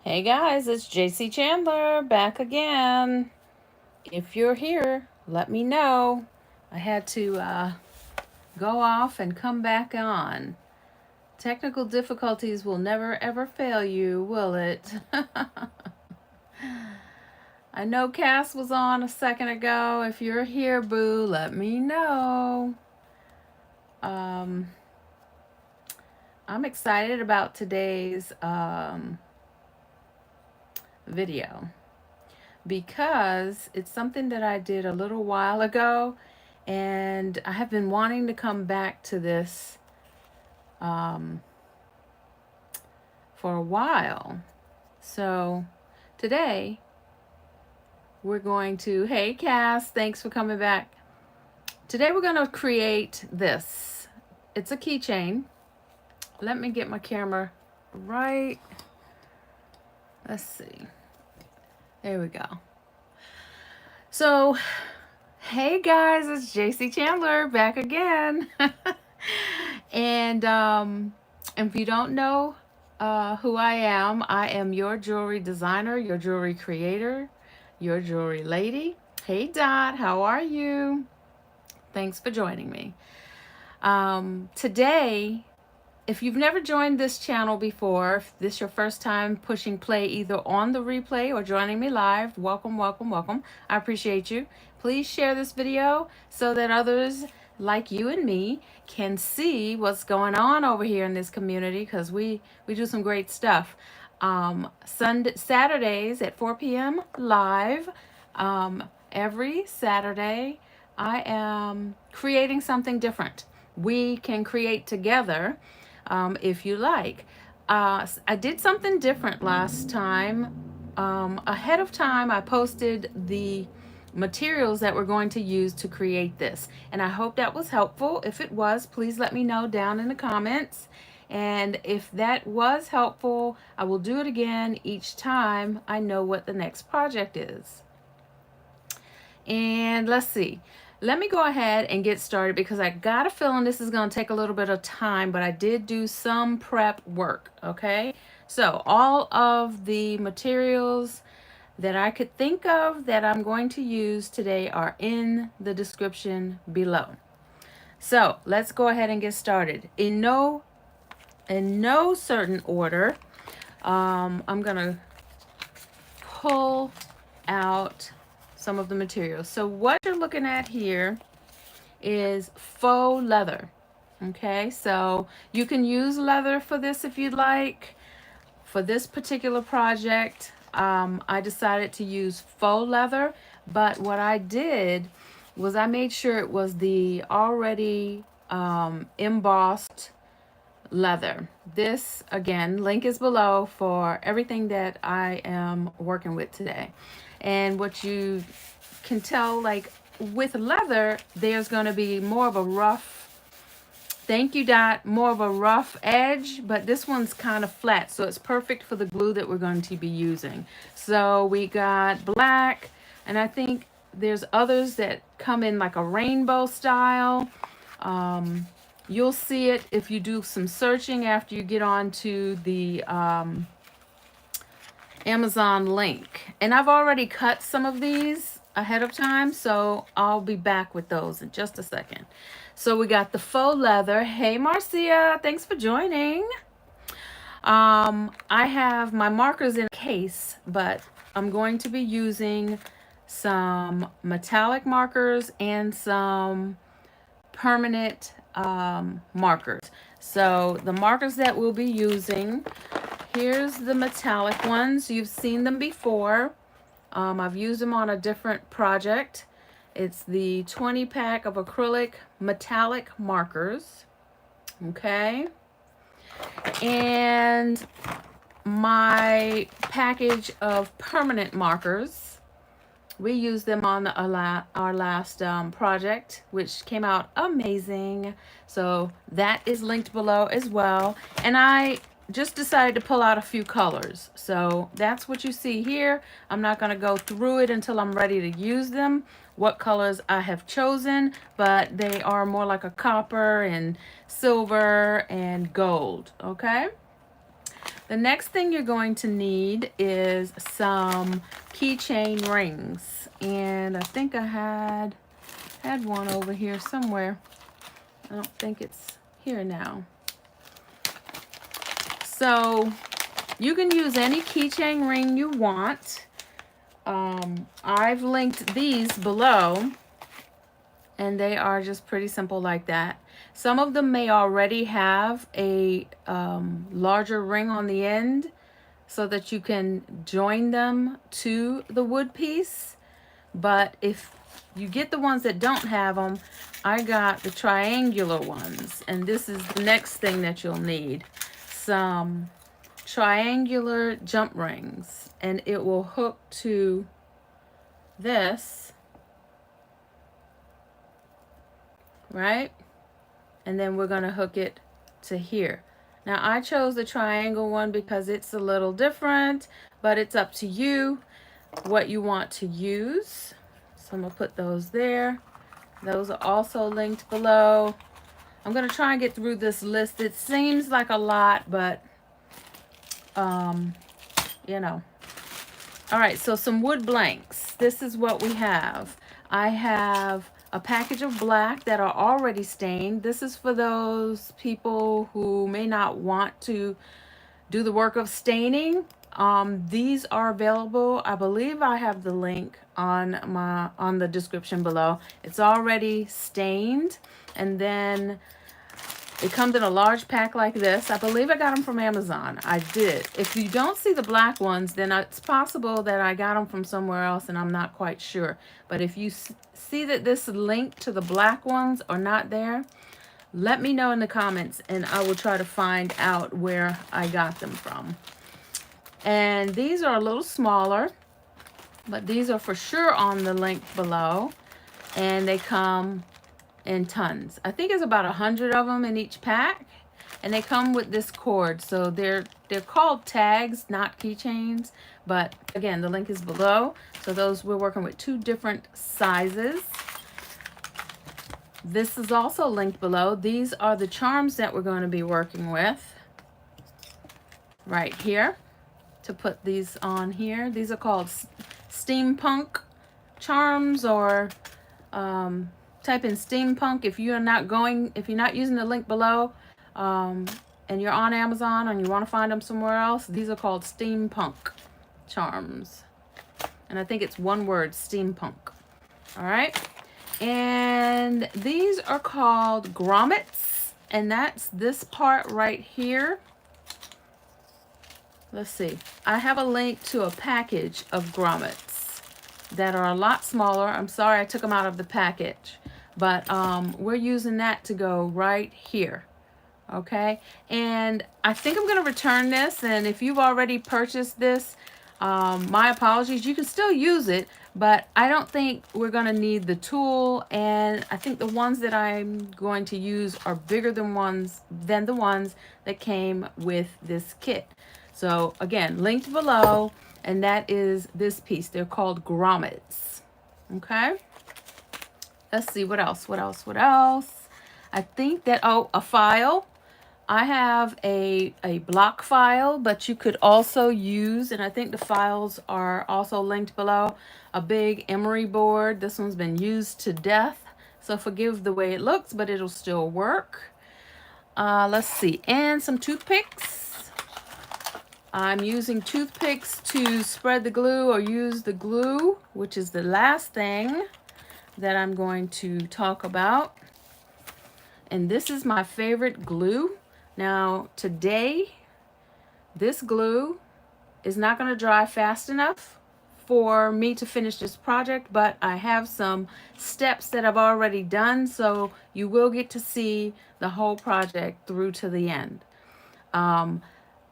Hey guys, it's JC Chandler back again. If you're here, let me know. I had to go off and come back on. Technical difficulties will never ever fail you, will it? I know Cass was on a second ago. If you're here, boo, let me know. Um, I'm excited about today's video because it's something that I did a little while ago, and I have been wanting to come back to this um, for a while. So today we're going to, hey Cass, thanks for coming back. Today we're going to create this. It's a keychain. Let me get my camera right. Let's see. There we go. So, hey guys, it's JC Chandler back again. And if you don't know who I am your jewelry designer, your jewelry creator, your jewelry lady. Hey Dot, how are you? Thanks for joining me. Today, if you've never joined this channel before, if this is your first time pushing play either on the replay or joining me live, welcome, welcome, welcome. I appreciate you. Please share this video so that others like you and me can see what's going on over here in this community, because we do some great stuff. Saturdays at 4 p.m. live. Every Saturday, I am creating something different. We can create together if you like. I did something different last time. Ahead of time, I posted the materials that we're going to use to create this. And I hope that was helpful. If it was, please let me know down in the comments. And if that was helpful, I will do it again each time I know what the next project is. And let's see. Let me go ahead and get started because I got a feeling this is going to take a little bit of time, but I did do some prep work, okay? So all of the materials that I could think of that I'm going to use today are in the description below. So let's go ahead and get started. In no certain order, I'm going to pull out some of the materials. So what you're looking at here is faux leather. Okay, so you can use leather for this if you'd like. For this particular project, I decided to use faux leather, but what I did was I made sure it was the already embossed leather. This, again, link is below for everything that I am working with today. And what you can tell, like with leather, there's going to be more of a rough, thank you Dot, more of a rough edge, but this one's kind of flat, so it's perfect for the glue that we're going to be using. So we got black, and I think there's others that come in like a rainbow style. You'll see it if you do some searching after you get onto the Amazon link. And I've already cut some of these ahead of time, so I'll be back with those in just a second. So we got the faux leather. Hey Marcia, thanks for joining. I have my markers in a case, but I'm going to be using some metallic markers and some permanent markers. So the markers that we'll be using, here's the metallic ones. You've seen them before. I've used them on a different project. It's the 20 pack of acrylic metallic markers. Okay. And my package of permanent markers. We used them on our last project, which came out amazing. So that is linked below as well. And I just decided to pull out a few colors. So that's what you see here. I'm not going to go through it until I'm ready to use them, what colors I have chosen, but they are more like a copper and silver and gold, okay? The next thing you're going to need is some keychain rings. And I think I had one over here somewhere. I don't think it's here now. So you can use any keychain ring you want. I've linked these below, and they are just pretty simple like that. Some of them may already have a larger ring on the end so that you can join them to the wood piece. But if you get the ones that don't have them, I got the triangular ones. And this is the next thing that you'll need. Some triangular jump rings. And it will hook to this, right? And then we're going to hook it to here. Now I chose the triangle one because it's a little different, but it's up to you what you want to use. So I'm going to put those there. Those are also linked below. I'm going to try and get through this list. It seems like a lot, but you know. All right, so some wood blanks. This is what we have. I have a package of black that are already stained. This is for those people who may not want to do the work of staining. These are available. I believe I have the link on the description below. It's already stained, and then it comes in a large pack like this. I believe I got them from Amazon. I did. If you don't see the black ones, then it's possible that I got them from somewhere else and I'm not quite sure. But if you see that this link to the black ones are not there, let me know in the comments and I will try to find out where I got them from. And these are a little smaller, but these are for sure on the link below. And they come in tons. I think it's about 100 of them in each pack, and they come with this cord. So they're called tags, not keychains, but again, the link is below. So those, we're working with 2 different sizes. This is also linked below. These are the charms that we're going to be working with right here to put these on here. These are called steampunk charms, or type in steampunk if you're not using the link below, and you're on Amazon and you want to find them somewhere else. These are called steampunk charms, and I think it's one word, steampunk. All right, and these are called grommets, and that's this part right here. Let's see, I have a link to a package of grommets that are a lot smaller. I'm sorry I took them out of the package, but we're using that to go right here. Okay, and I think I'm going to return this, and if you've already purchased this, my apologies. You can still use it, but I don't think we're going to need the tool, and I think the ones that I'm going to use are bigger than the ones that came with this kit. So again, linked below, and that is this piece. They're called grommets. Okay, let's see what else. I think that, oh, a file. I have a block file, but you could also use, and I think the files are also linked below, a big emery board. This one's been used to death, so forgive the way it looks, but it'll still work. Let's see, and some toothpicks. I'm using toothpicks to spread the glue or use the glue, which is the last thing that I'm going to talk about. And this is my favorite glue. Now, today, this glue is not going to dry fast enough for me to finish this project, but I have some steps that I've already done, so you will get to see the whole project through to the end.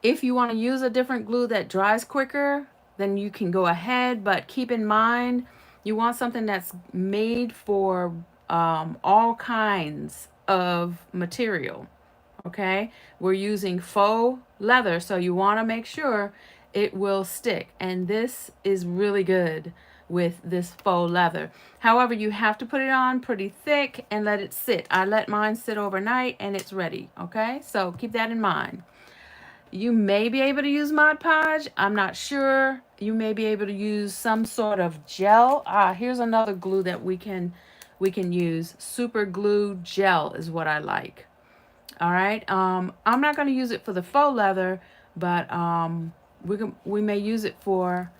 If you want to use a different glue that dries quicker, then you can go ahead, but keep in mind, you want something that's made for all kinds of material. Okay, we're using faux leather, so you want to make sure it will stick, and this is really good with this faux leather. However, you have to put it on pretty thick and let it sit. I let mine sit overnight and it's ready. Okay, so keep that in mind. You may be able to use Mod Podge. I'm not sure. You may be able to use some sort of gel. Here's another glue that we can use. Super glue gel is what I like. All right. I'm not going to use it for the faux leather, but we may use it for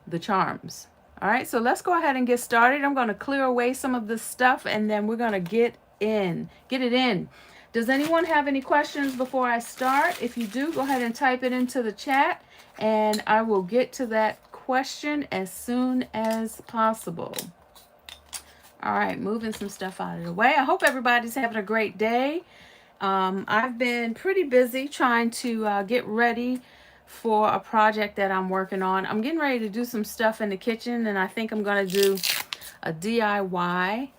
the charms. All right. So let's go ahead and get started. I'm going to clear away some of this stuff, and then we're going to get it in. Does anyone have any questions before I start? If you do, go ahead and type it into the chat, and I will get to that question as soon as possible. All right, moving some stuff out of the way. I hope everybody's having a great day. I've been pretty busy trying to get ready for a project that I'm working on. I'm getting ready to do some stuff in the kitchen, and I think I'm going to do a DIY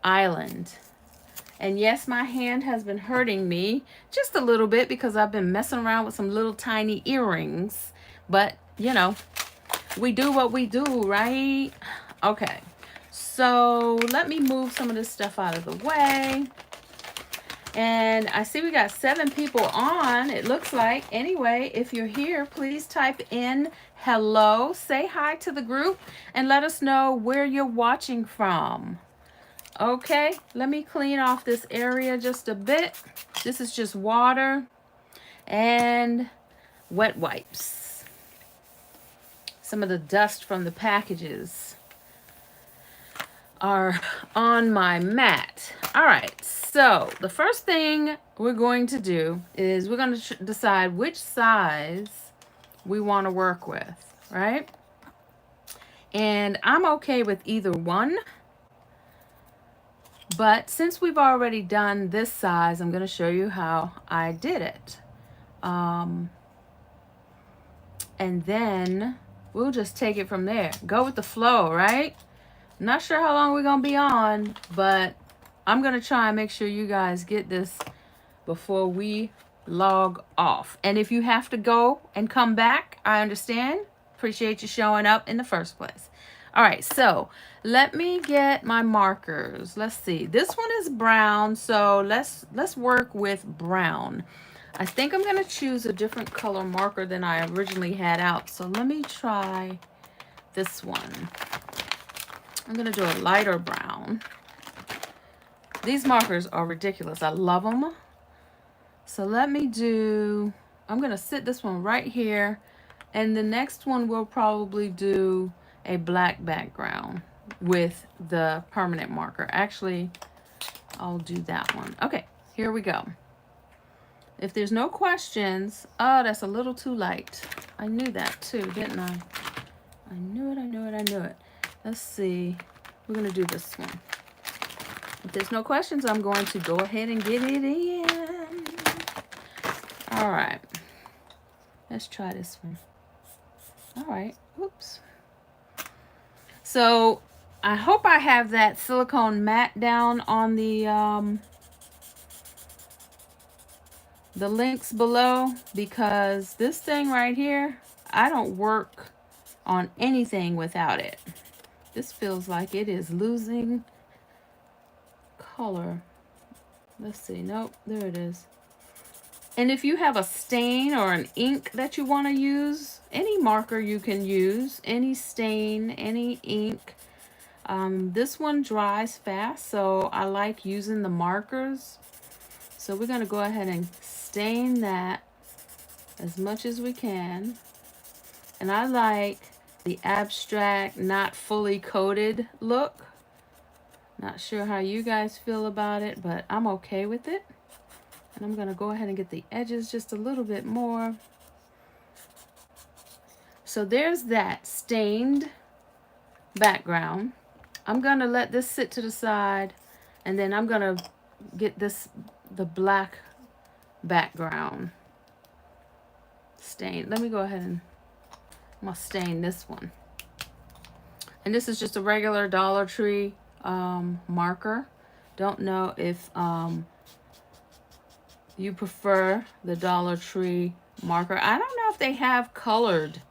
island. And yes, my hand has been hurting me just a little bit because I've been messing around with some little tiny earrings. But, you know, we do what we do, right? Okay. So let me move some of this stuff out of the way. And I see we got 7 people on, it looks like. Anyway, if you're here, please type in hello, say hi to the group, and let us know where you're watching from. Okay, let me clean off this area just a bit. This is just water and wet wipes. Some of the dust from the packages are on my mat. All right, so the first thing we're going to do is we're going to decide which size we want to work with, right? And I'm okay with either one, but since we've already done this size, I'm going to show you how I did it. And then we'll just take it from there. Go with the flow, right? Not sure how long we're going to be on, but I'm going to try and make sure you guys get this before we log off. And if you have to go and come back, I understand. Appreciate you showing up in the first place. All right, so let me get my markers. Let's see. This one is brown, so let's work with brown. I think I'm going to choose a different color marker than I originally had out. So let me try this one. I'm going to do a lighter brown. These markers are ridiculous. I love them. So let me do, I'm going to sit this one right here. And the next one we'll probably do a black background with the permanent marker. Actually, I'll do that one. Okay, here we go. If there's no questions, oh, that's a little too light. I knew that too, didn't I? I knew it, I knew it, I knew it. Let's see. We're going to do this one. If there's no questions, I'm going to go ahead and get it in. All right. Let's try this one. All right. Oops. So I hope I have that silicone mat down on the links below, because this thing right here, I don't work on anything without it. This feels like it is losing color. Let's see. Nope, there it is. And if you have a stain or an ink that you want to use, any marker you can use, any stain, any ink. This one dries fast, so I like using the markers. So we're going to go ahead and stain that as much as we can. And I like the abstract, not fully coated look. Not sure how you guys feel about it, but I'm okay with it. And I'm going to go ahead and get the edges just a little bit more. So there's that stained background. I'm going to let this sit to the side, and then I'm going to get the black background stain. Let me go ahead and I'm going to stain this one. And this is just a regular Dollar Tree marker. Don't know if you prefer the Dollar Tree marker. I don't know if they have colored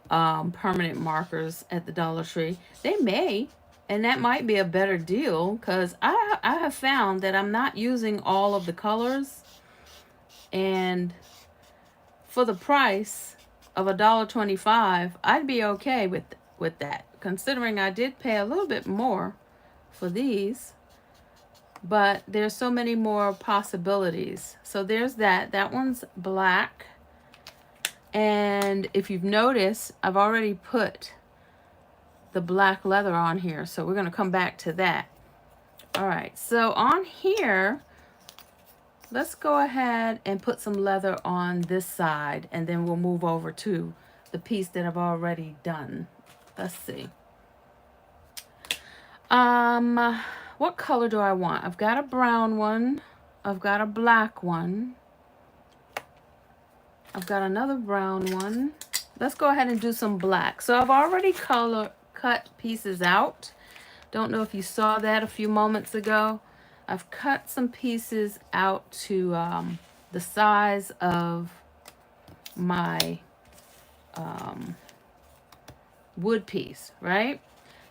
permanent markers at the Dollar Tree. They may, and that might be a better deal, because I have found that I'm not using all of the colors. And for the price of $1.25, I'd be okay with that, considering I did pay a little bit more for these, but there's so many more possibilities. So there's that. That one's black. And if you've noticed, I've already put the black leather on here, so we're going to come back to that. All right, so on here, let's go ahead and put some leather on this side, and then we'll move over to the piece that I've already done. Let's see. What color do I want? I've got a brown one. I've got a black one. I've got another brown one. Let's go ahead and do some black. So I've already cut pieces out. Don't know if you saw that a few moments ago. I've cut some pieces out to the size of my wood piece, right?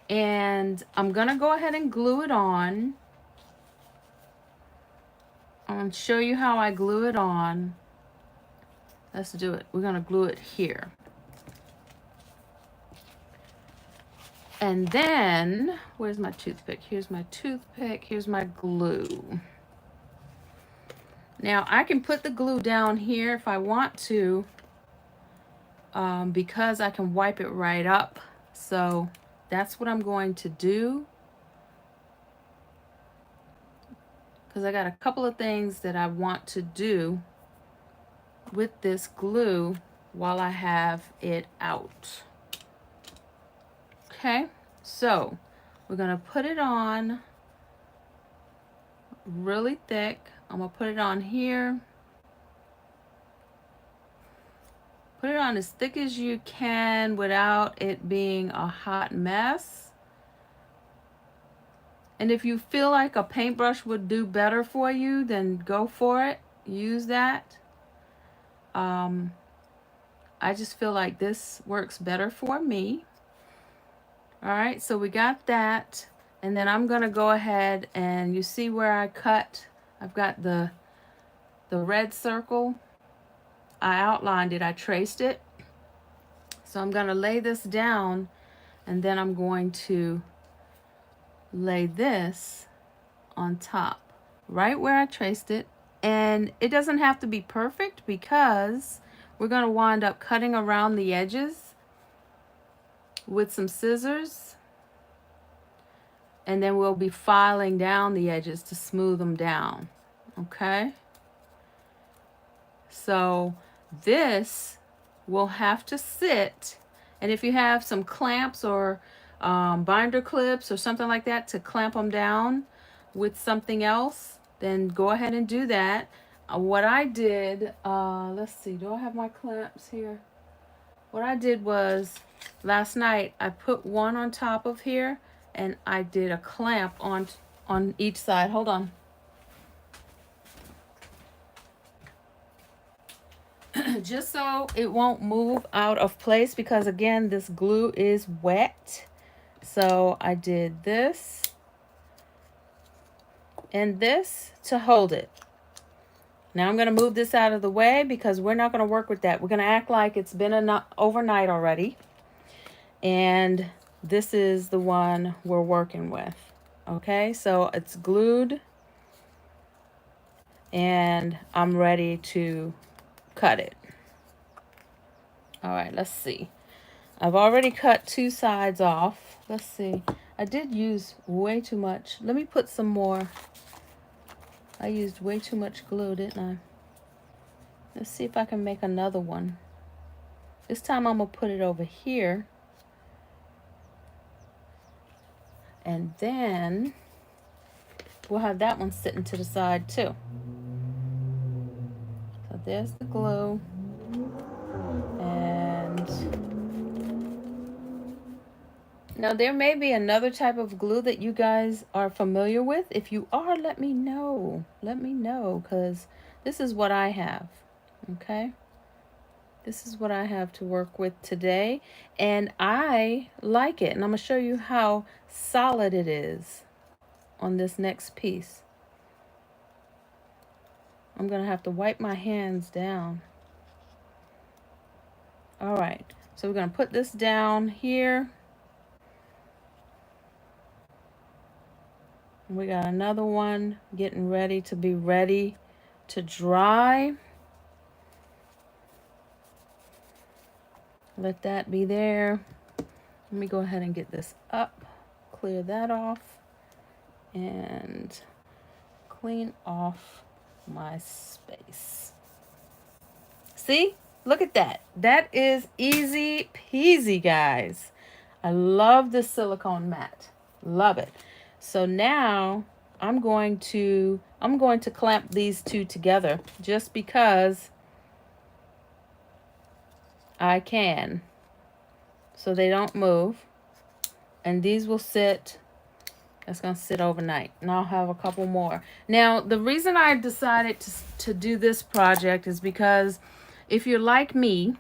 And I'm gonna go ahead and glue it on. I'm gonna show you how I glue it on. Let's do it. We're gonna glue it here. And then, where's my toothpick? Here's my toothpick, here's my glue. Now I can put the glue down here if I want to, because I can wipe it right up. So that's what I'm going to do, because I got a couple of things that I want to do with this glue while I have it out. Okay, so we're gonna put it on really thick. I'm gonna put it on here. Put it on as thick as you can without it being a hot mess. And if you feel like a paintbrush would do better for you, then go for it. Use that. I just feel like this works better for me. All right, so we got that. And then I'm gonna go ahead and you see where I cut. I've got the red circle. I outlined it, I traced it. So I'm gonna lay this down, and then I'm going to lay this on top, right where I traced it. And it doesn't have to be perfect because we're gonna wind up cutting around the edges with some scissors, and then we'll be filing down the edges to smooth them down, okay? So this will have to sit, and if you have some clamps or binder clips or something like that to clamp them down with something else, then go ahead and do that. What I did, let's see, do I have my clamps here? What I did was last night I put one on top of here, and I did a clamp on each side. Hold on. Just so it won't move out of place, because again, this glue is wet. So I did this and this to hold it. Now I'm going to move this out of the way because we're not going to work with that. We're going to act like it's been overnight already. And this is the one we're working with. Okay, so it's glued and I'm ready to cut it. All right, let's see. I've already cut two sides off. Let's see. I did use way too much. Let me put some more. I used way too much glue, didn't I? Let's see if I can make another one. This time I'm gonna put it over here. And then we'll have that one sitting to the side too. So there's the glue. And now there may be another type of glue that you guys are familiar with. If you are, let me know. Let me know, because this is what I have. Okay? This is what I have to work with today. And I like it. And I'm going to show you how solid it is on this next piece. I'm gonna have to wipe my hands down. All right, so we're gonna put this down here. We got another one getting ready to be ready to dry. Let that be there. Let me go ahead and get this up, clear that off, and clean off my space. See? Look at that. That is easy peasy, guys. I love this silicone mat. Love it. So now I'm going to clamp these two together just because I can. So they don't move. And these will sit, that's going to sit overnight. And I'll have a couple more. Now, the reason I decided to do this project is because if you're like me,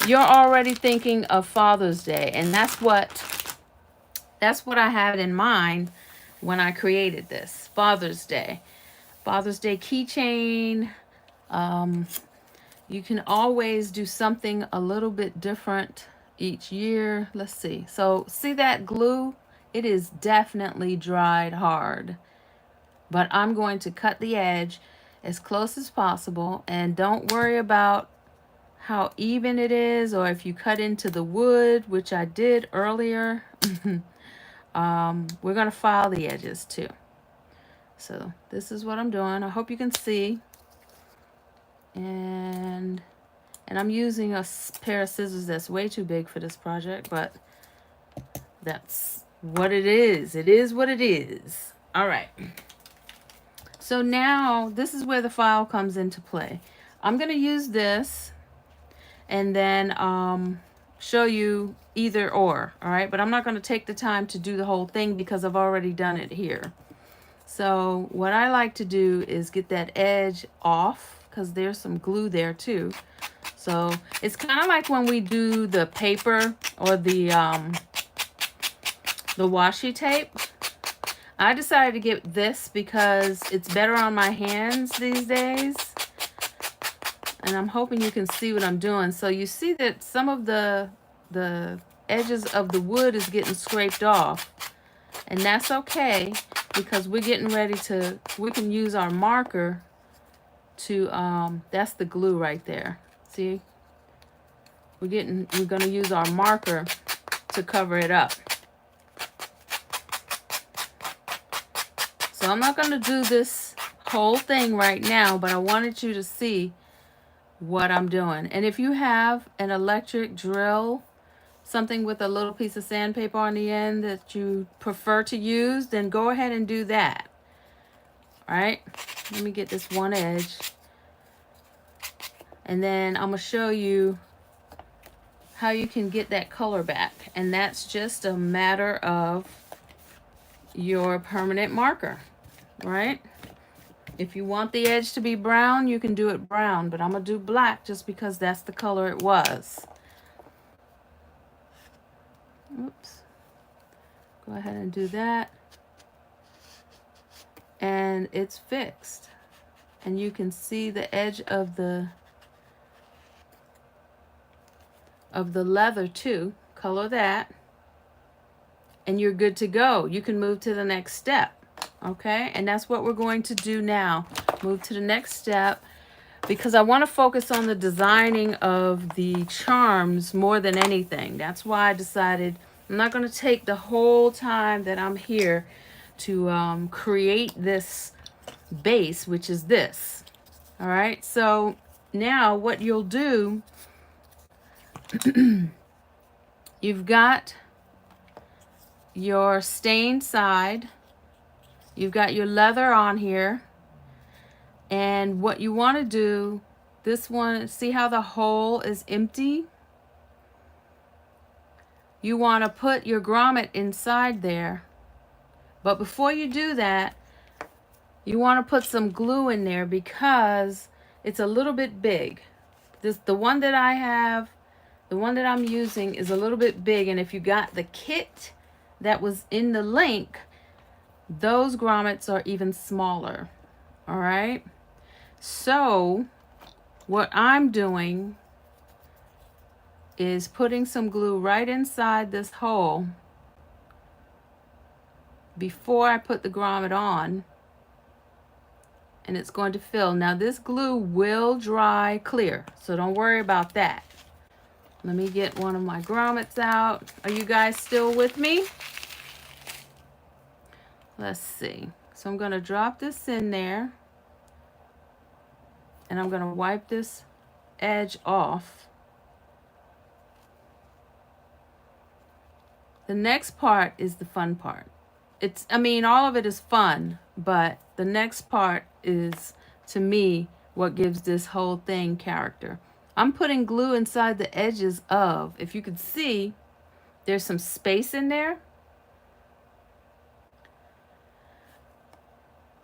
you're already thinking of Father's Day. And that's what I had in mind when I created this. Father's Day. Father's Day keychain. You can always do something a little bit different each year. Let's see. So see that glue? It is definitely dried hard. But I'm going to cut the edge as close as possible. And don't worry about how even it is, or if you cut into the wood, which I did earlier. We're going to file the edges too. So this is what I'm doing. I hope you can see. And I'm using a pair of scissors that's way too big for this project, but that's what it is. It is what it is. All right. So now this is where the file comes into play. I'm going to use this and then show you either or, all right? But I'm not going to take the time to do the whole thing because I've already done it here. So what I like to do is get that edge off because there's some glue there too. So it's kind of like when we do the paper or the washi tape. I decided to get this because it's better on my hands these days. And I'm hoping you can see what I'm doing. So you see that some of the edges of the wood is getting scraped off. And that's okay because we're getting ready to, we can use our marker to, that's the glue right there. See? We're going to use our marker to cover it up. So I'm not going to do this whole thing right now, but I wanted you to see what I'm doing. And if you have an electric drill, something with a little piece of sandpaper on the end that you prefer to use, then go ahead and do that. All right, let me get this one edge. And then I'm going to show you how you can get that color back. And that's just a matter of your permanent marker, right? If you want the edge to be brown, you can do it brown, but I'm going to do black just because that's the color it was. Oops. Go ahead and do that. And it's fixed. And you can see the edge of the leather too. Color that. And you're good to go. You can move to the next step. Okay? And that's what we're going to do now. Move to the next step because I want to focus on the designing of the charms more than anything. That's why I decided I'm not going to take the whole time that I'm here to create this base, which is this. All right? So now what you'll do, you've got your stained side. You've got your leather on here. And what you want to do, this one, see how the hole is empty? You want to put your grommet inside there. But before you do that, you want to put some glue in there because it's a little bit big. The one that I have, the one that I'm using is a little bit big. And if you got the kit that was in the link, those grommets are even smaller. All right. So what I'm doing is putting some glue right inside this hole before I put the grommet on, and it's going to fill. Now this glue will dry clear, so don't worry about that. Let me get one of my grommets out. Are you guys still with me? Let's see. So I'm going to drop this in there, and I'm going to wipe this edge off. The next part is the fun part. All of it is fun, but the next part is, to me, what gives this whole thing character. I'm putting glue inside the edges of, if you could see, there's some space in there.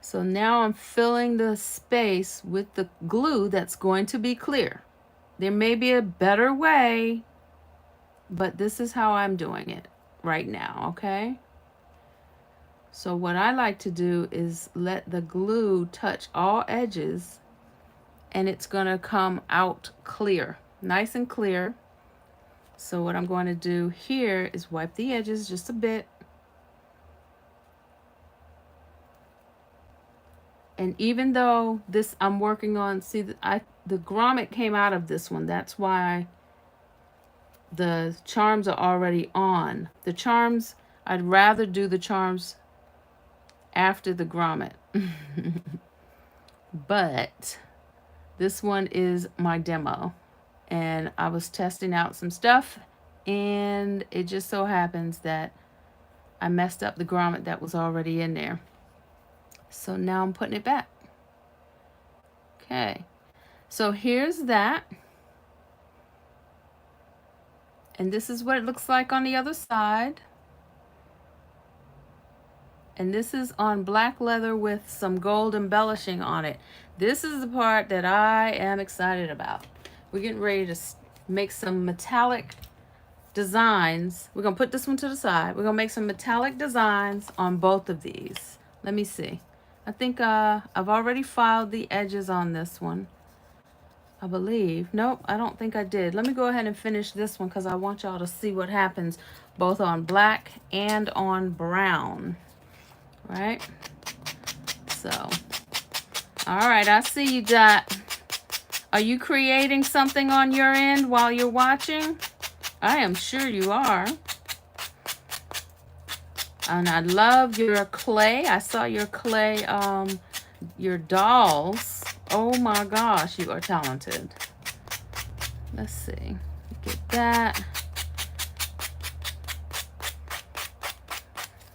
So now I'm filling the space with the glue that's going to be clear. There may be a better way, but this is how I'm doing it right now, okay? So what I like to do is let the glue touch all edges, and it's going to come out clear, nice and clear. So what I'm going to do here is wipe the edges just a bit. And even though this I'm working on, see, the grommet came out of this one. That's why the charms are already on. The charms, I'd rather do the charms after the grommet. But this one is my demo. And I was testing out some stuff, and it just so happens that I messed up the grommet that was already in there. So now I'm putting it back. Okay. So here's that. And this is what it looks like on the other side. And this is on black leather with some gold embellishing on it. This is the part that I am excited about. We're getting ready to make some metallic designs. We're going to put this one to the side. We're going to make some metallic designs on both of these. Let me see. I think I've already filed the edges on this one, I believe. Nope, I don't think I did. Let me go ahead and finish this one because I want y'all to see what happens both on black and on brown. Right? So, all right, I see you, Dot. Are you creating something on your end while you're watching? I am sure you are. And I love your clay. I saw your clay, your dolls. Oh my gosh, you are talented. Let's see. Get that.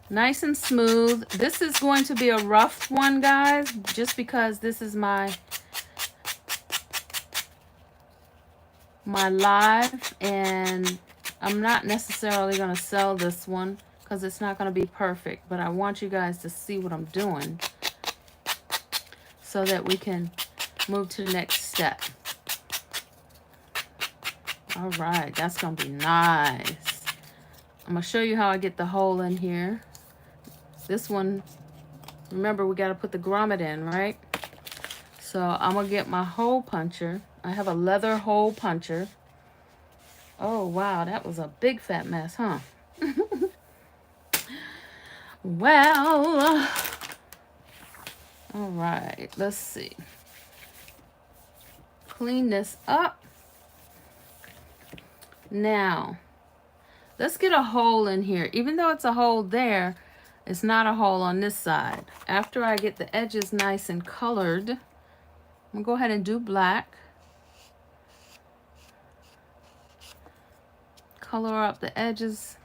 Nice and smooth. This is going to be a rough one, guys, just because this is my live, and I'm not necessarily going to sell this one because it's not going to be perfect, but I want you guys to see what I'm doing so that we can move to the next step. All right, that's going to be nice. I'm going to show you how I get the hole in here. This one, remember, we got to put the grommet in, right? So I'm going to get my hole puncher. I have a leather hole puncher. Oh, wow, that was a big fat mess, huh? Well, all right, let's see. Clean this up. Now, let's get a hole in here. Even though it's a hole there, it's not a hole on this side. After I get the edges nice and colored, I'm gonna go ahead and do black. Color up the edges.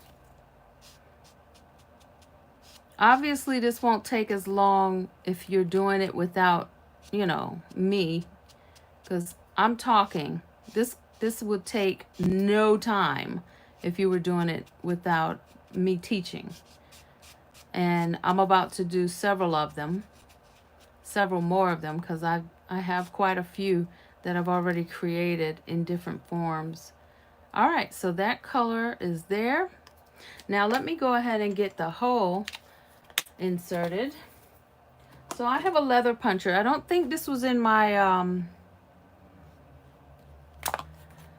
Obviously, this won't take as long if you're doing it without, me, because I'm talking. This would take no time if you were doing it without me teaching. And I'm about to do several more of them, because I have quite a few that I've already created in different forms. All right, so that color is there. Now let me go ahead and get the hole inserted. So I have a leather puncher. I don't think this was in my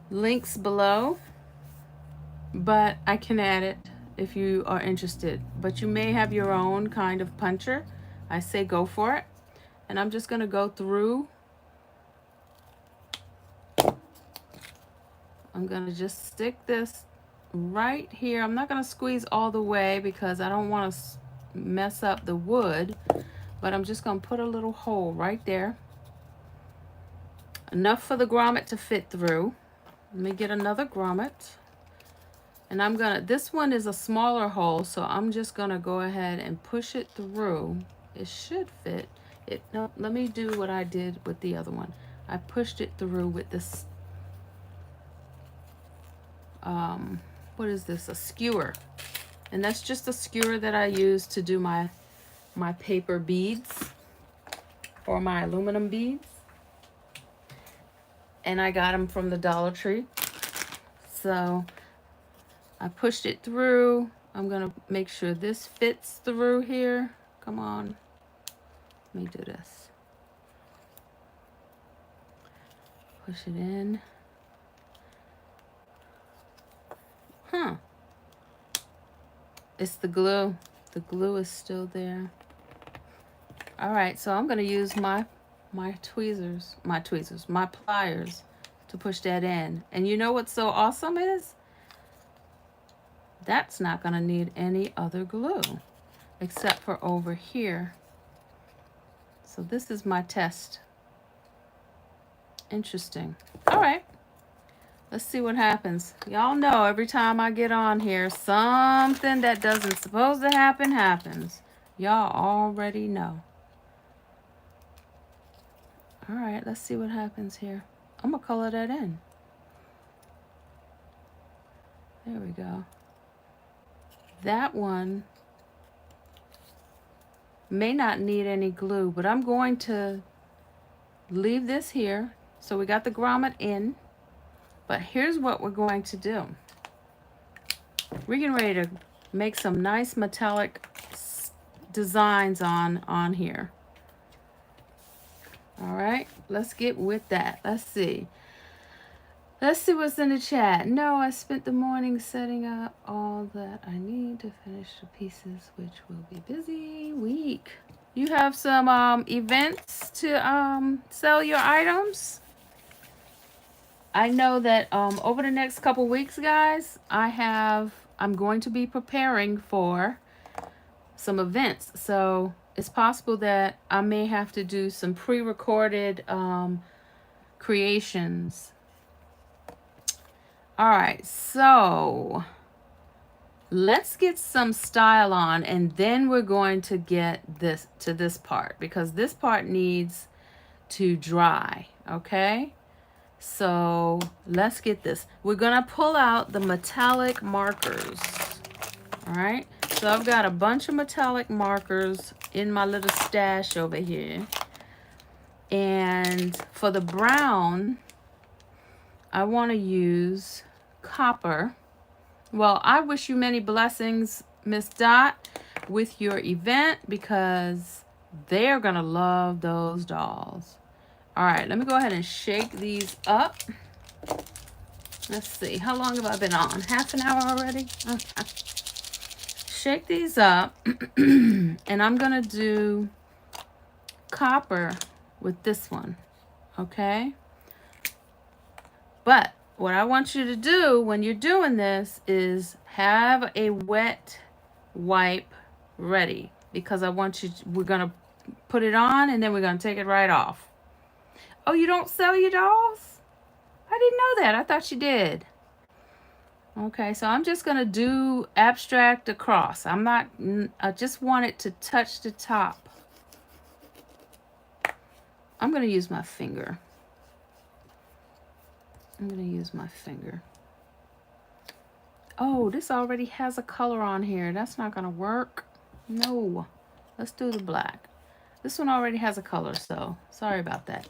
links below, but I can add it if you are interested. But you may have your own kind of puncher. I say go for it. And I'm just going to go through. I'm going to just stick this right here. I'm not going to squeeze all the way because I don't want to mess up the wood, but I'm just going to put a little hole right there. Enough for the grommet to fit through. Let me get another grommet. And I'm going to, this one is a smaller hole, so I'm just going to go ahead and push it through. It should fit. No, let me do what I did with the other one. I pushed it through with this what is this, a skewer, and that's just a skewer that I use to do my paper beads or my aluminum beads, and I got them from the Dollar Tree. So I pushed it through. I'm gonna make sure this fits through here. Come on, let me do this. Push it in. It's the glue. The glue is still there. All right, so I'm gonna use my pliers to push that in. And you know what's so awesome is that's not gonna need any other glue except for over here. So this is my test. Interesting. All right. Let's see what happens. Y'all know every time I get on here, something that doesn't supposed to happen happens. Y'all already know. All right, let's see what happens here. I'm gonna color that in. There we go. That one may not need any glue, but I'm going to leave this here. So we got the grommet in. But here's what we're going to do. We're getting ready to make some nice metallic designs on here. All right, let's get with that. Let's see what's in the chat. No, I spent the morning setting up all that I need to finish the pieces, which will be busy week. You have some events to sell your items? I know that over the next couple weeks, guys, I'm going to be preparing for some events. So it's possible that I may have to do some pre-recorded creations. All right, so let's get some style on, and then we're going to get this part, because this part needs to dry, okay? So let's get this. We're gonna pull out the metallic markers. All right, so I've got a bunch of metallic markers in my little stash over here. And for the brown, I want to use copper. Well, I wish you many blessings, Miss Dot, with your event, because they're gonna love those dolls. All right, let me go ahead and shake these up. Let's see, how long have I been on? Half an hour already? Okay. Shake these up, and I'm gonna do copper with this one, okay? But what I want you to do when you're doing this is have a wet wipe ready, because we're gonna put it on and then we're gonna take it right off. Oh, you don't sell your dolls? I didn't know that. I thought you did. Okay, so I'm just gonna do abstract across. I just want it to touch the top. I'm gonna use my finger. Oh, this already has a color on here. That's not gonna work. No, let's do the black. This one already has a color, so sorry about that.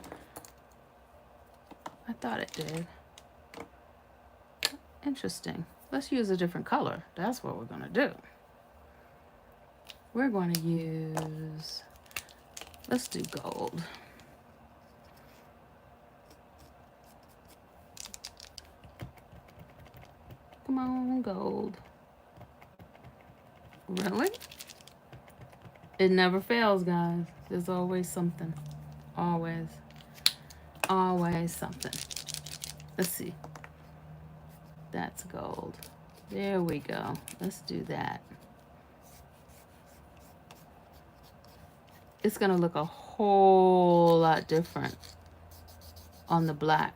I thought it did. Interesting. Let's use a different color. That's what we're gonna do. We're going to use Let's do gold. Come on, gold. Really? It never fails, guys. There's always something. Always. Always something. Let's see. That's gold. There we go. Let's do that. It's going to look a whole lot different on the black.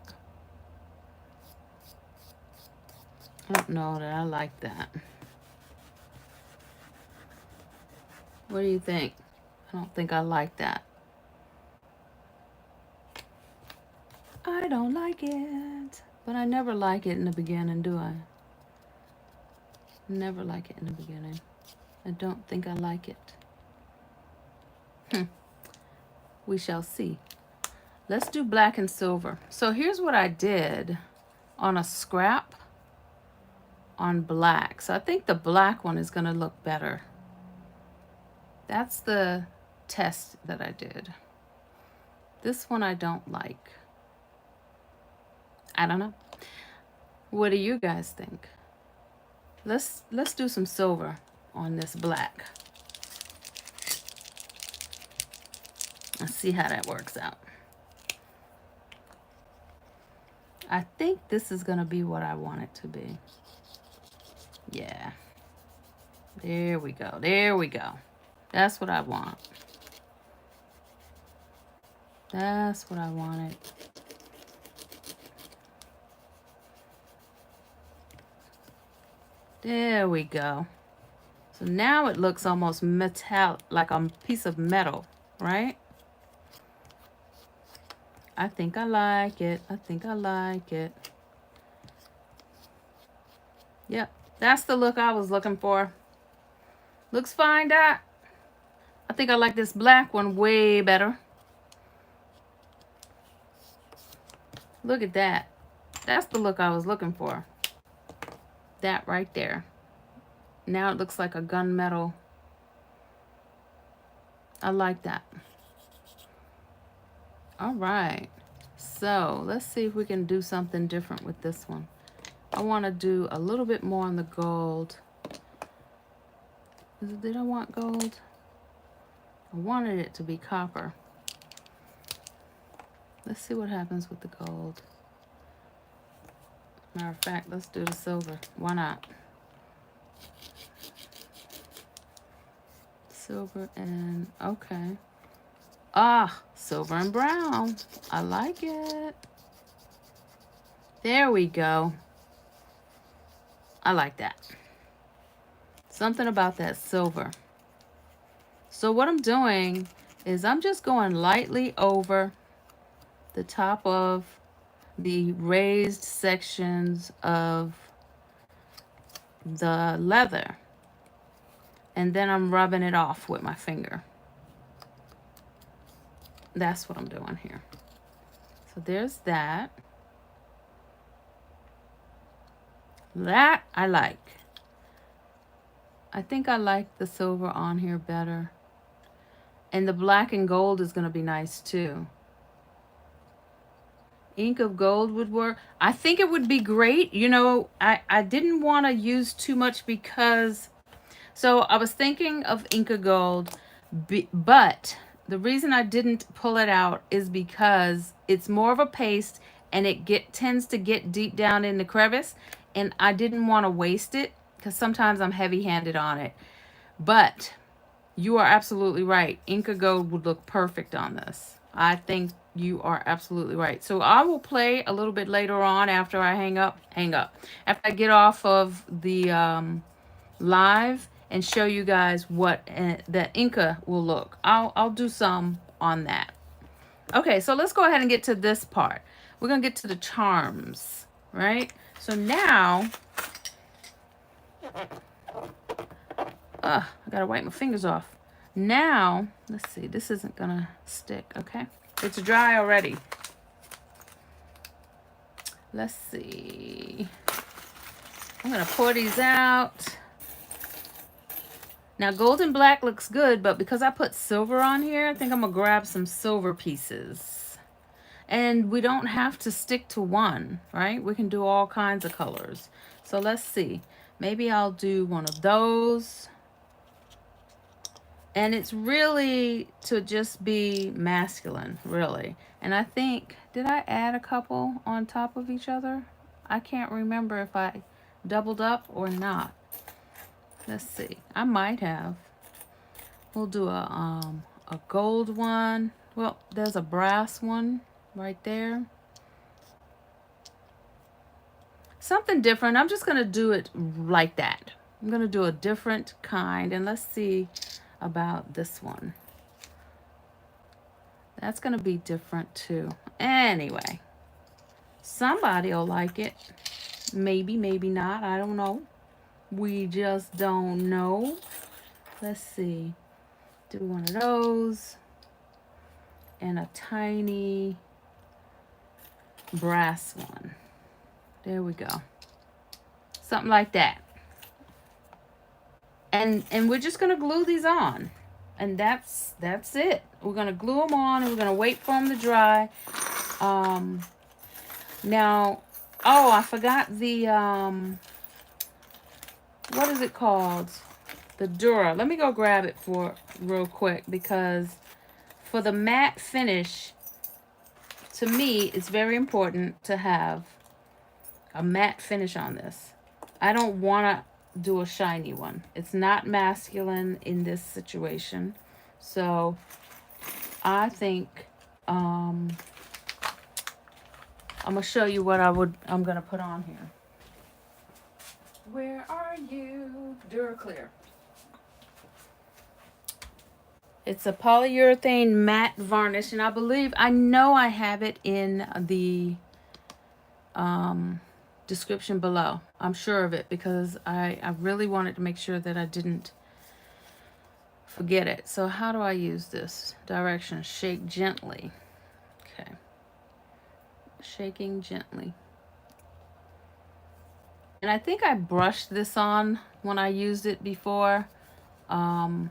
I don't know that I like that. What do you think? I don't think I like that. I don't like it. But I never like it in the beginning, do I? Never like it in the beginning. I don't think I like it. We shall see. Let's do black and silver. So here's what I did on a scrap on black. So I think the black one is going to look better. That's the test that I did. This one I don't like. I don't know. What do you guys think? Let's do some silver on this black. Let's see how that works out. I think this is going to be what I want it to be. Yeah. There we go. There we go. That's what I want. That's what I wanted. There we go. So now it looks almost metal, like a piece of metal, right? I think I like it. I think I like it. Yep, that's the look I was looking for. Looks fine, Dot. I think I like this black one way better. Look at that. That's the look I was looking for. That right there. Now it looks like a gunmetal. I like that. All right. So let's see if we can do something different with this one. I want to do a little bit more on the gold. Did I want gold? I wanted it to be copper. Let's see what happens with the gold. Matter of fact, let's do the silver. Why not? Silver and, okay. Ah, silver and brown. I like it. There we go. I like that. Something about that silver. So what I'm doing is I'm just going lightly over the top of the raised sections of the leather. And then I'm rubbing it off with my finger. That's what I'm doing here. So there's that. That I like. I think I like the silver on here better. And the black and gold is going to be nice too. Ink of gold would work. I think it would be great. You know, I didn't want to use too much because... So I was thinking of ink of gold, but the reason I didn't pull it out is because it's more of a paste and it tends to get deep down in the crevice, and I didn't want to waste it because sometimes I'm heavy-handed on it. But you are absolutely right. Ink of gold would look perfect on this. I think you are absolutely right. So I will play a little bit later on after I hang up. After I get off of the live and show you guys what the Inca will look. I'll do some on that. Okay, so let's go ahead and get to this part. We're gonna get to the charms, right? So now, I gotta wipe my fingers off. Now, let's see, this isn't gonna stick, okay? It's dry already. Let's see. I'm gonna pour these out. Now golden black looks good, but because I put silver on here, I think I'm gonna grab some silver pieces. And we don't have to stick to one, right? We can do all kinds of colors. So let's see. Maybe I'll do one of those. And it's really to just be masculine, really. And I think, did I add a couple on top of each other? I can't remember if I doubled up or not. Let's see. I might have. We'll do a gold one. Well, there's a brass one right there. Something different. I'm just going to do it like that. I'm going to do a different kind. And let's see about this one. That's going to be different too. Anyway, somebody will like it. Maybe, maybe not. I don't know. We just don't know. Let's see. Do one of those. And a tiny brass one. There we go. Something like that. And we're just going to glue these on. And that's it. We're going to glue them on and we're going to wait for them to dry. Now, oh, I forgot the, what is it called? The Dura. Let me go grab it for real quick, because for the matte finish, to me, it's very important to have a matte finish on this. I don't want to do a shiny one. It's not masculine in this situation. So I think I'm gonna show you what I'm gonna put on here. Where are you? Duraclear. It's a polyurethane matte varnish, and I know I have it in the description below. I'm sure of it, because I really wanted to make sure that I didn't forget it. So how do I use this? Directions: shake gently. Okay. Shaking gently. And I think I brushed this on when I used it before. And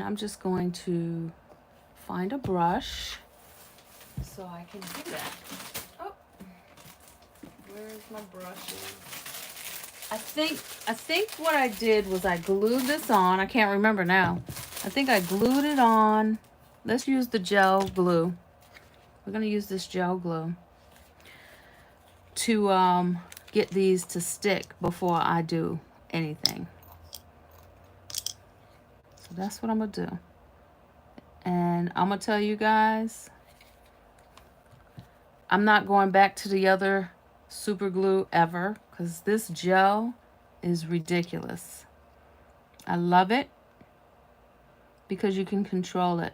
I'm just going to find a brush so I can do that. Oh, where's my brushes? I think what I did was I glued this on. I can't remember now. I think I glued it on. Let's use the gel glue. We're going to use this gel glue to get these to stick before I do anything. So that's what I'm going to do. And I'm going to tell you guys, I'm not going back to the other super glue ever, because this gel is ridiculous. I love it because you can control it.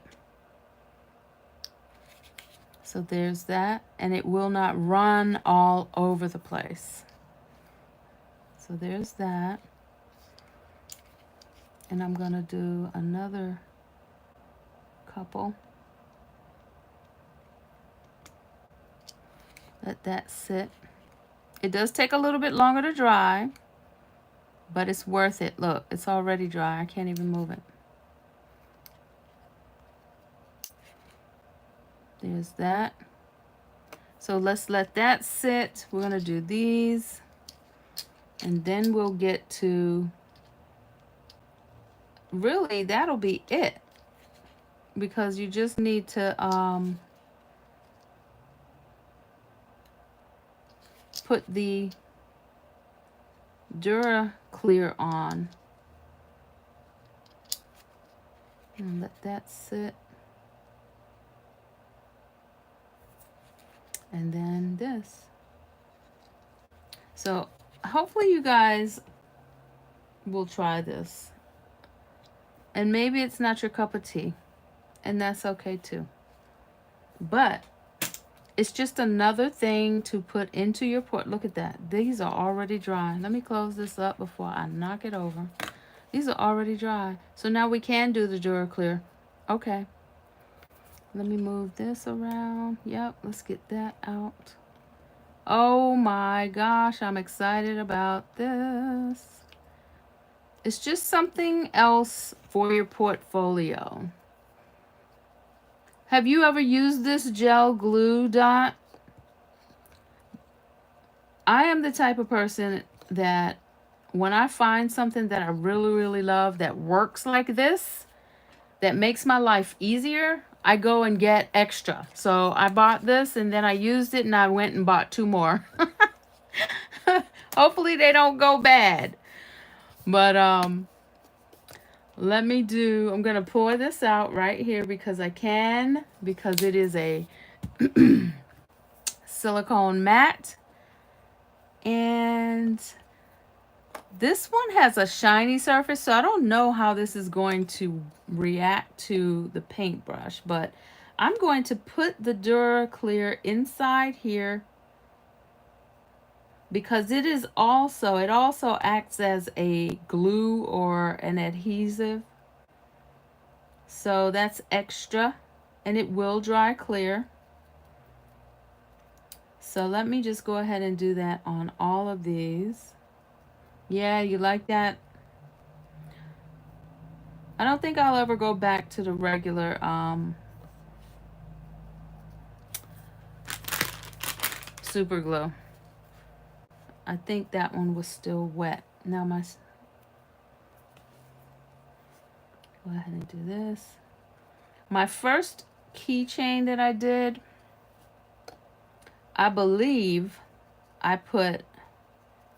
So there's that, and it will not run all over the place. So there's that. And I'm going to do another couple. Let that sit. It does take a little bit longer to dry, but it's worth it. Look, it's already dry. I can't even move it. There's that. So let's let that sit. We're going to do these, and then we'll get to, really, that'll be it, because you just need to put the Duraclear on and let that sit. And then this. So hopefully you guys will try this. And maybe it's not your cup of tea, and that's okay too. But it's just another thing to put into your pot. Look at that. These are already dry. Let me close this up before I knock it over. These are already dry. So now we can do the Duraclear. Okay. Let me move this around. Yep, let's get that out. Oh my gosh, I'm excited about this. It's just something else for your portfolio. Have you ever used this gel glue dot? I am the type of person that when I find something that I really, really love that works like this, that makes my life easier, I go and get extra. So I bought this and then I used it and I went and bought 2 more. Hopefully they don't go bad. But I'm gonna pour this out right here because I can, because it is a silicone mat. And this one has a shiny surface, so I don't know how this is going to react to the paintbrush, but I'm going to put the DuraClear inside here because it also acts as a glue or an adhesive. So that's extra and it will dry clear. So let me just go ahead and do that on all of these. Yeah, you like that? I don't think I'll ever go back to the regular super glue. I think that one was still wet. Now go ahead and do this. My first keychain that I did, I believe I put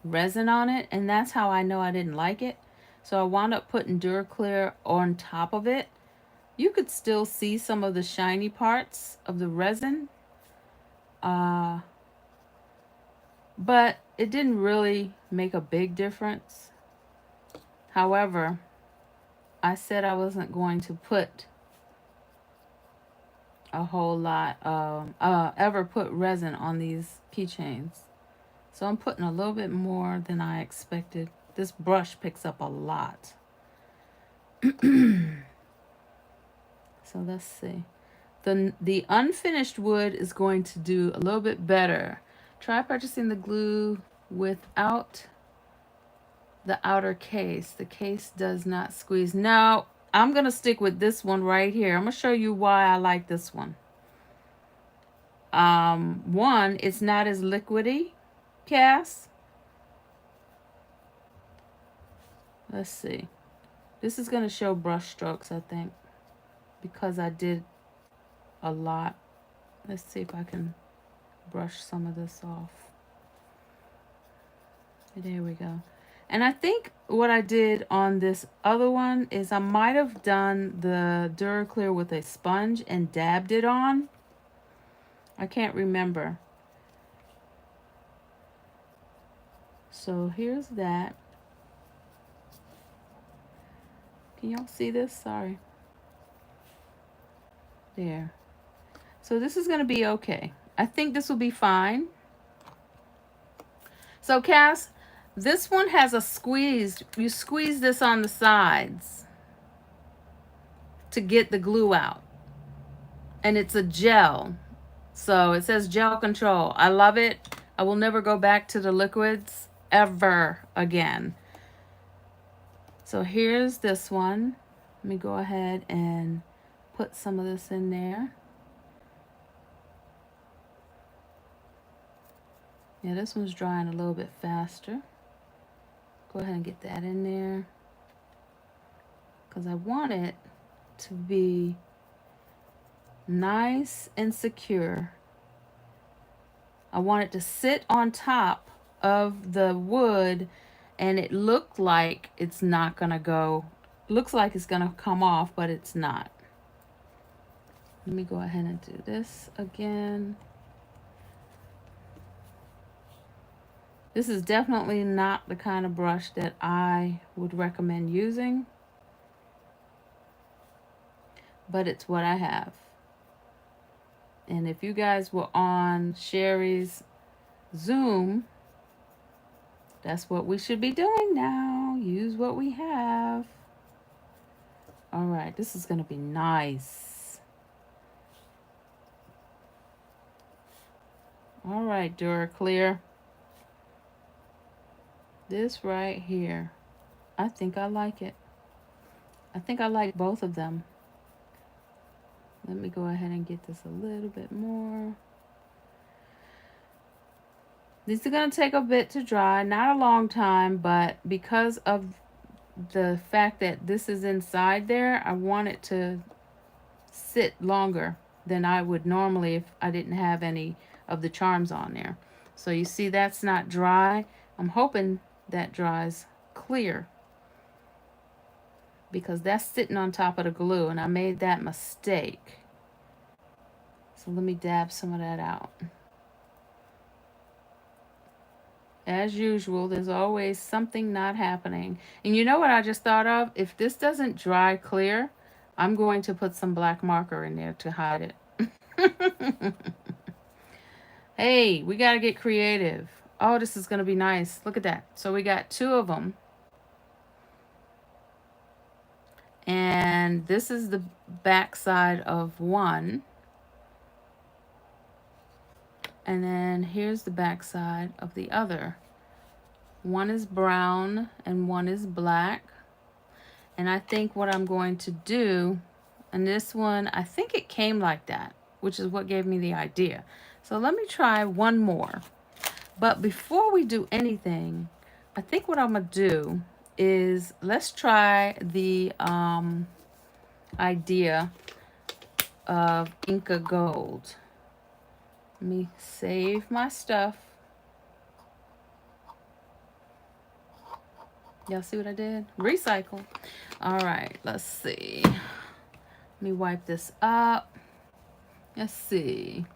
resin on it, and that's how I know I didn't like it. So I wound up putting DuraClear on top of it. You could still see some of the shiny parts of the resin, but it didn't really make a big difference. However, I said I wasn't going to put a whole lot ever put resin on these keychains. So I'm putting a little bit more than I expected. This brush picks up a lot. So let's see. The unfinished wood is going to do a little bit better. Try purchasing the glue without the outer case. The case does not squeeze. Now, I'm going to stick with this one right here. I'm going to show you why I like this one. One, it's not as liquidy, Cass. Let's see. This is going to show brush strokes, I think, because I did a lot. Let's see if I can brush some of this off. There we go. And I think what I did on this other one is I might have done the DuraClear with a sponge and dabbed it on. I can't remember. So here's that. Can y'all see this? Sorry. There. So this is going to be okay. I think this will be fine. So Cass, this one has a squeeze. You squeeze this on the sides to get the glue out. And it's a gel. So it says gel control. I love it. I will never go back to the liquids ever again. So here's this one. Let me go ahead and put some of this in there. Yeah, this one's drying a little bit faster. Go ahead and get that in there, because I want it to be nice and secure. I want it to sit on top of the wood, and it looked like it's not gonna go, looks like it's gonna come off, but it's not. Let me go ahead and do this again. This is definitely not the kind of brush that I would recommend using, but it's what I have. And if you guys were on Sherry's Zoom, that's what we should be doing now. Use what we have. All right, this is going to be nice. All right, DuraClear. This right here. I think I like it. I think I like both of them. Let me go ahead and get this a little bit more. These are going to take a bit to dry, not a long time, but because of the fact that this is inside there, I want it to sit longer than I would normally if I didn't have any of the charms on there. So you see that's not dry. I'm hoping that dries clear because that's sitting on top of the glue and I made that mistake. So let me dab some of that out. As usual, there's always something not happening. And you know what I just thought of? If this doesn't dry clear, I'm going to put some black marker in there to hide it. Hey, we got to get creative. Oh, this is going to be nice. Look at that. So we got 2 of them. And this is the back side of one. And then here's the back side of the other. One is brown and one is black. And I think what I'm going to do, and this one, I think it came like that, which is what gave me the idea. So let me try one more. But before we do anything, I think what I'm going to do is let's try the idea of Inca Gold. Let me save my stuff. Y'all see what I did? Recycle. All right, let's see. Let me wipe this up. Let's see.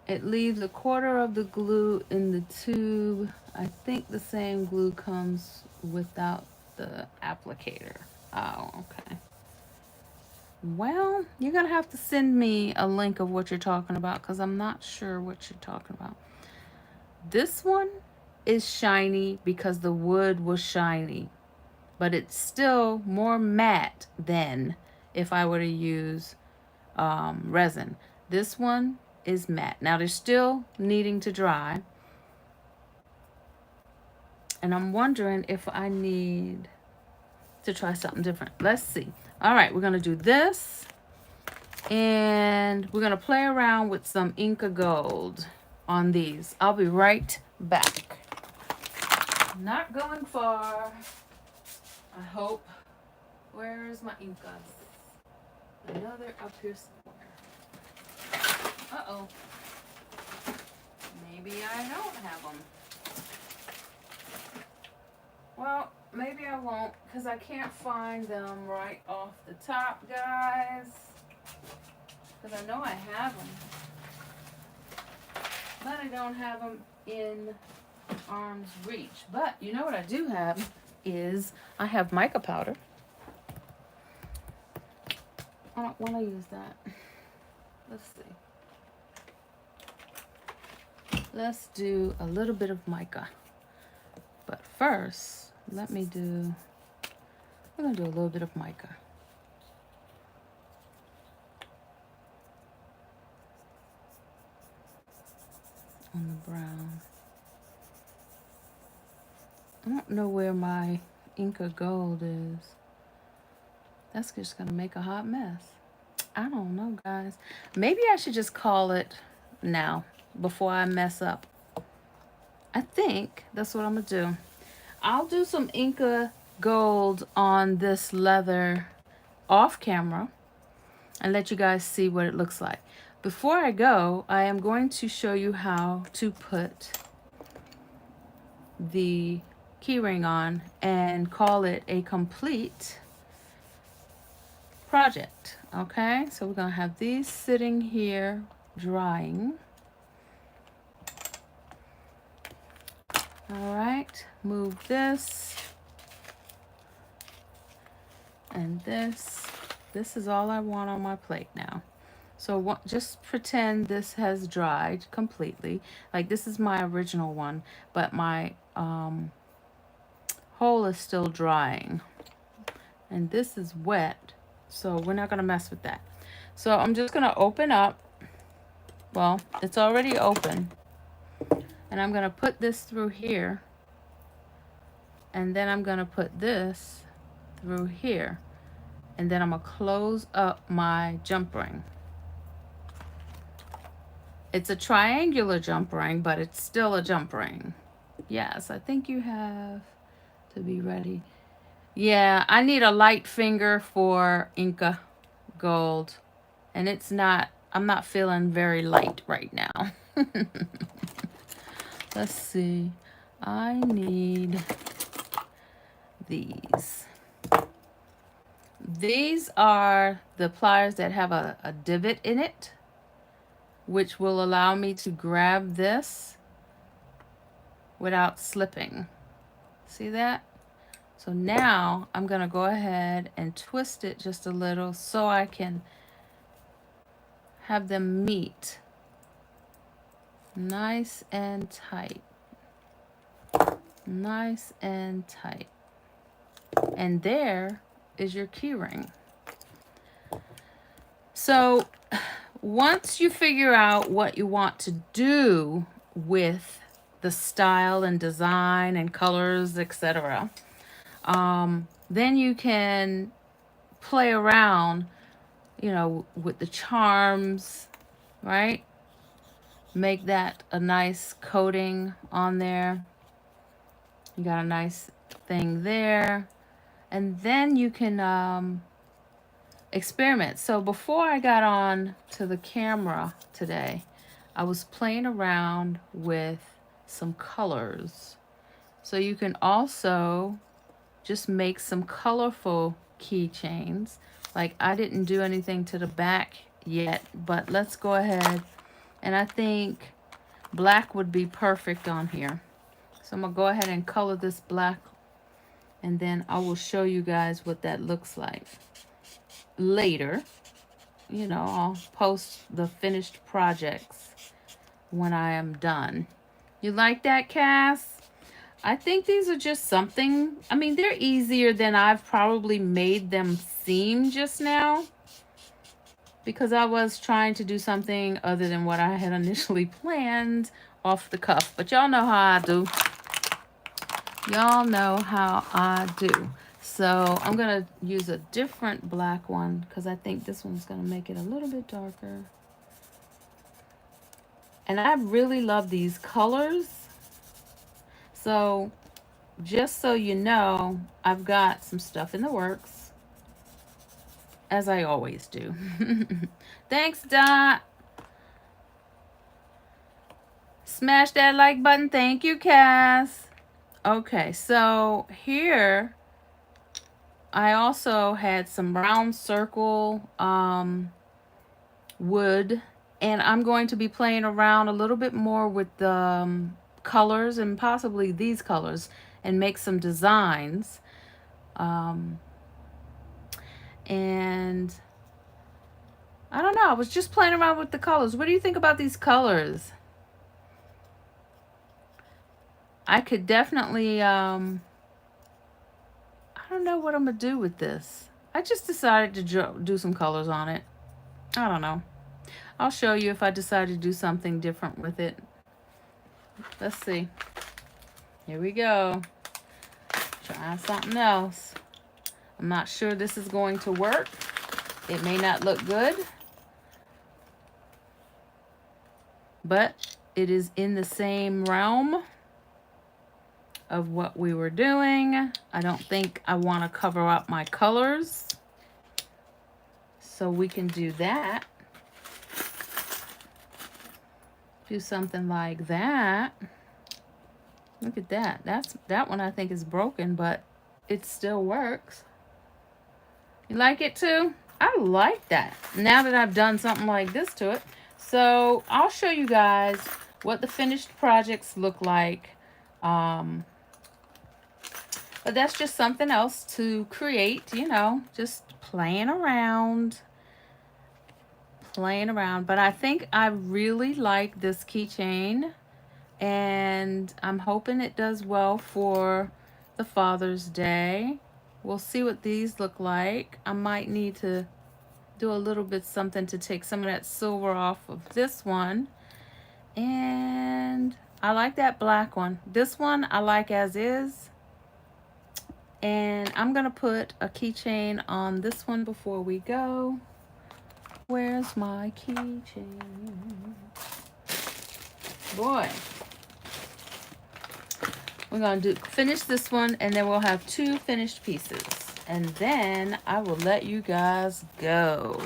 It leaves 1/4 of the glue in the tube. I think the same glue comes without the applicator. Oh, okay. Well, you're going to have to send me a link of what you're talking about because I'm not sure what you're talking about. This one is shiny because the wood was shiny, but it's still more matte than if I were to use resin. This one is matte. Now they're still needing to dry, and I'm wondering if I need to try something different. Let's see. All right, we're gonna do this, and we're gonna play around with some Inca Gold on these. I'll be right back. Not going far, I hope. Where is my Incas? I know they're up here somewhere. Uh-oh. Maybe I don't have them. Well, maybe I won't because I can't find them right off the top, guys. Because I know I have them. But I don't have them in arm's reach. But you know what I do have is I have mica powder. I don't want to use that. Let's see. Let's do a little bit of mica. But first, we're going to do a little bit of mica. On the brown. I don't know where my Inca Gold is. That's just going to make a hot mess. I don't know, guys. Maybe I should just call it now before I mess up. I think that's what I'm going to do. I'll do some Inca Gold on this leather off camera and let you guys see what it looks like. Before I go, I am going to show you how to put the keyring on and call it a complete project. Okay, so we're gonna have these sitting here drying. All right, move this and this. This is all I want on my plate now. So just pretend this has dried completely. Like this is my original one, but my hole is still drying. And this is wet, so we're not gonna mess with that. So I'm just gonna open up. Well, it's already open. And I'm gonna put this through here. And then I'm gonna put this through here. And then I'm gonna close up my jump ring. It's a triangular jump ring, but it's still a jump ring. Yes, I think you have to be ready. Yeah, I need a light finger for Inca Gold. And I'm not feeling very light right now. Let's see. I need these. These are the pliers that have a divot in it, which will allow me to grab this without slipping. See that? So now I'm going to go ahead and twist it just a little so I can have them meet nice and tight. Nice and tight. And there is your key ring. So once you figure out what you want to do with the style and design and colors, etc., then you can play around, you know, with the charms, right? Make that a nice coating on there. You got a nice thing there. And then you can experiment. So before I got on to the camera today, I was playing around with some colors. So you can also just make some colorful keychains. Like I didn't do anything to the back yet, but let's go ahead. And I think black would be perfect on here. So I'm gonna go ahead and color this black, and then I will show you guys what that looks like later. You know, I'll post the finished projects when I am done. You like that, Cass? I think these are just something, I mean, they're easier than I've probably made them seem just now, because I was trying to do something other than what I had initially planned off the cuff. But y'all know how I do. Y'all know how I do. So I'm going to use a different black one because I think this one's going to make it a little bit darker. And I really love these colors. So just so you know, I've got some stuff in the works, as I always do. Thanks, Dot. Smash that like button. Thank you, Cass. Okay, so here I also had some round circle wood, and I'm going to be playing around a little bit more with the colors and possibly these colors and make some designs. And I don't know, I was just playing around with the colors. What do you think about these colors? I could definitely, I don't know what I'm going to do with this. I just decided to do some colors on it. I don't know. I'll show you if I decide to do something different with it. Let's see. Here we go. Try something else. I'm not sure this is going to work. It may not look good, but it is in the same realm of what we were doing. I don't think I want to cover up my colors, so we can do that. Do something like that. Look at that. That one I think is broken, but it still works. You like it too? I like that. Now that I've done something like this to it. So I'll show you guys what the finished projects look like. But that's just something else to create, you know, just playing around. But I think I really like this keychain, and I'm hoping it does well for the Father's Day. We'll see what these look like. I might need to do a little bit something to take some of that silver off of this one. And I like that black one. This one I like as is. And I'm going to put a keychain on this one before we go. Where's my keychain? Boy. We're going to finish this one, and then we'll have 2 finished pieces. And then I will let you guys go.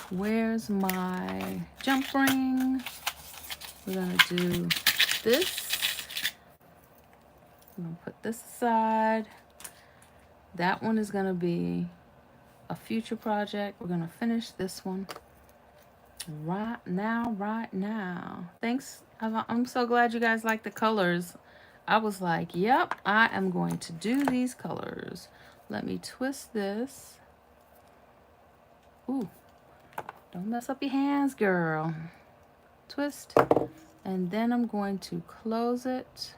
Where's my jump ring? We're going to do this. I'm going to put this aside. That one is going to be a future project. We're going to finish this one right now. Thanks. I'm so glad you guys like the colors. I was like, yep, I am going to do these colors. Let me twist this. Ooh, don't mess up your hands, girl. Twist. And then I'm going to close it.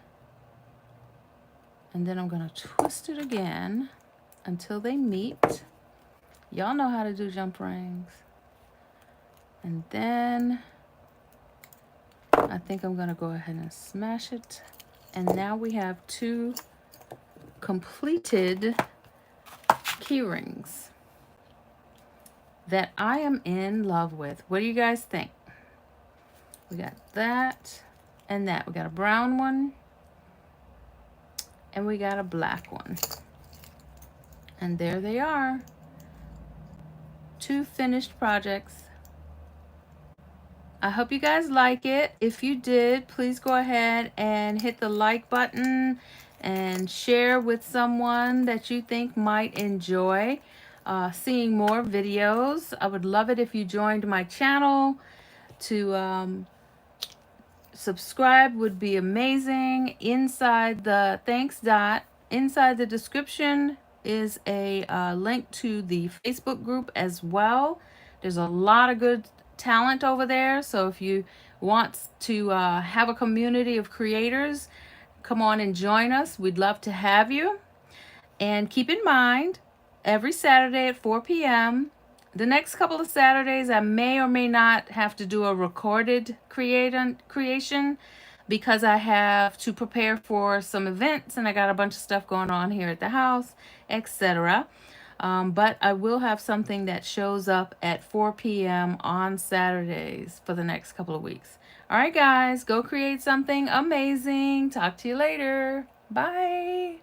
And then I'm going to twist it again until they meet. Y'all know how to do jump rings. And then I think I'm going to go ahead and smash it. And now we have 2 completed key rings that I am in love with. What do you guys think? We got that and that. We got a brown one and we got a black one. And there they are. 2 finished projects. I hope you guys like it. If you did, please go ahead and hit the like button and share with someone that you think might enjoy seeing more videos. I would love it if you joined my channel. To subscribe would be amazing. Inside the inside the description is a link to the Facebook group as well. There's a lot of good talent over there, so if you want to have a community of creators, come on and join us. We'd love to have you. And keep in mind, every Saturday at 4 p.m., the next couple of Saturdays, I may or may not have to do a recorded creation because I have to prepare for some events and I got a bunch of stuff going on here at the house, etc. But I will have something that shows up at 4 p.m. on Saturdays for the next couple of weeks. All right, guys, go create something amazing. Talk to you later. Bye.